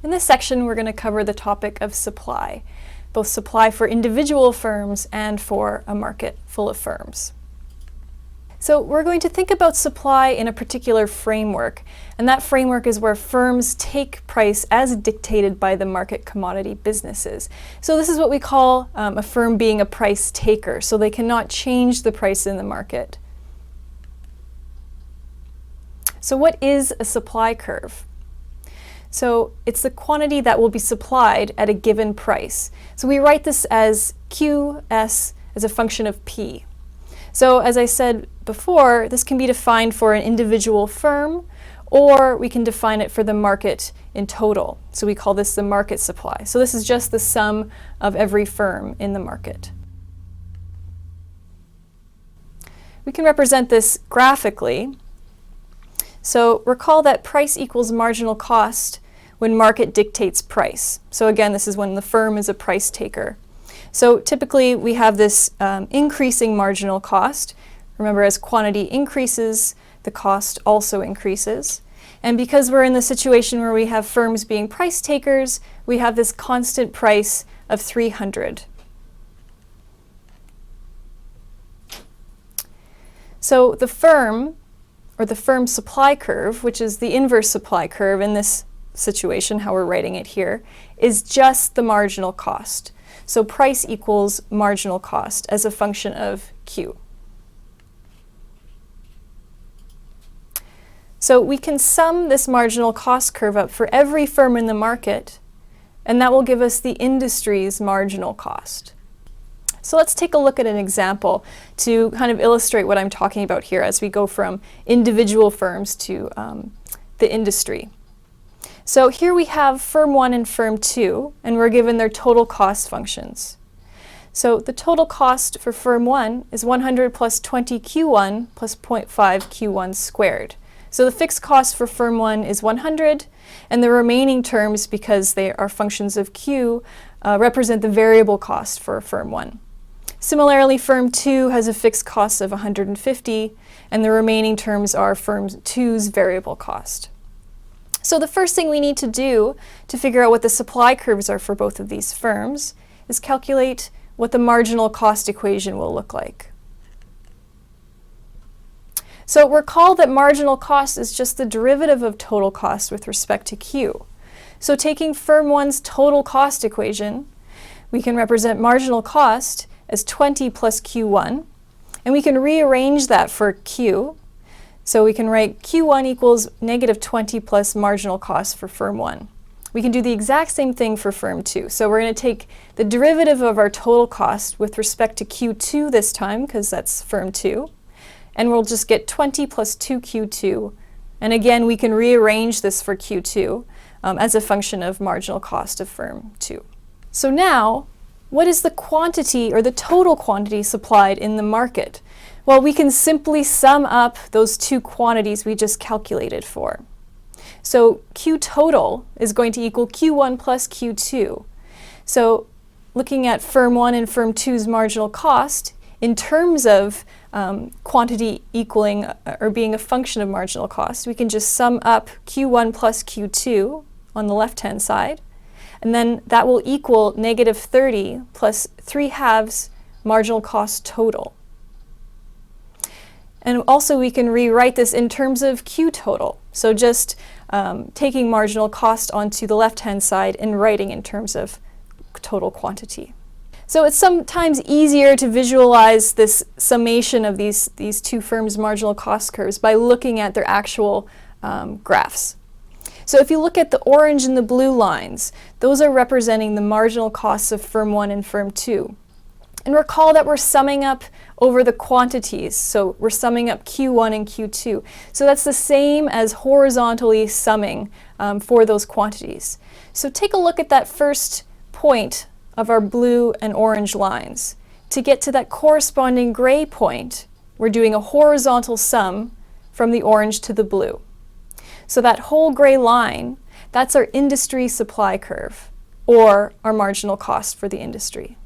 In this section, we're going to cover the topic of supply, both supply for individual firms and for a market full of firms. So we're going to think about supply in a particular framework, and that framework is where firms take price as dictated by the market commodity businesses. So this is what we call a firm being a price taker, so they cannot change the price in the market. So what is a supply curve? So it's the quantity that will be supplied at a given price. So we write this as QS as a function of P. So as I said before, this can be defined for an individual firm, or we can define it for the market in total. So we call this the market supply. So this is just the sum of every firm in the market. We can represent this graphically. So recall that price equals marginal cost when market dictates price. So again, this is when the firm is a price taker. So typically we have this increasing marginal cost. Remember, as quantity increases, the cost also increases. And because we're in the situation where we have firms being price takers, we have this constant price of 300. So the firm, or the firm supply curve, which is the inverse supply curve in this situation, how we're writing it here, is just the marginal cost. So price equals marginal cost as a function of Q. So we can sum this marginal cost curve up for every firm in the market, and that will give us the industry's marginal cost. So let's take a look at an example to kind of illustrate what I'm talking about here as we go from individual firms to the industry. So here we have firm 1 and firm 2, and we're given their total cost functions. So the total cost for firm 1 is 100 plus 20 Q1 plus 0.5 Q1 squared. So the fixed cost for firm 1 is 100, and the remaining terms, because they are functions of Q, represent the variable cost for firm 1. Similarly, firm 2 has a fixed cost of 150, and the remaining terms are firm 2's variable cost. So the first thing we need to do to figure out what the supply curves are for both of these firms is calculate what the marginal cost equation will look like. So recall that marginal cost is just the derivative of total cost with respect to Q. So taking firm 1's total cost equation, we can represent marginal cost as 20 plus Q1, and we can rearrange that for Q. So we can write Q1 equals negative 20 plus marginal cost for firm 1. We can do the exact same thing for firm 2. So we're going to take the derivative of our total cost with respect to Q2 this time, because that's firm 2, and we'll just get 20 plus 2Q2. And again, we can rearrange this for Q2 as a function of marginal cost of firm 2. So now, what is the quantity or the total quantity supplied in the market? Well, we can simply sum up those two quantities we just calculated for. So Q total is going to equal Q1 plus Q2. So looking at firm 1 and firm 2's marginal cost, in terms of quantity equaling or being a function of marginal cost, we can just sum up Q1 plus Q2 on the left-hand side, and then that will equal negative 30 plus 3/2 marginal cost total. And also we can rewrite this in terms of Q total. So just taking marginal cost onto the left-hand side and writing in terms of total quantity. So it's sometimes easier to visualize this summation of these two firms' marginal cost curves by looking at their actual graphs. So if you look at the orange and the blue lines, those are representing the marginal costs of firm 1 and firm 2. And recall that we're summing up over the quantities, so we're summing up Q1 and Q2. So that's the same as horizontally summing for those quantities. So take a look at that first point of our blue and orange lines. To get to that corresponding gray point, we're doing a horizontal sum from the orange to the blue. So that whole gray line, that's our industry supply curve, or our marginal cost for the industry.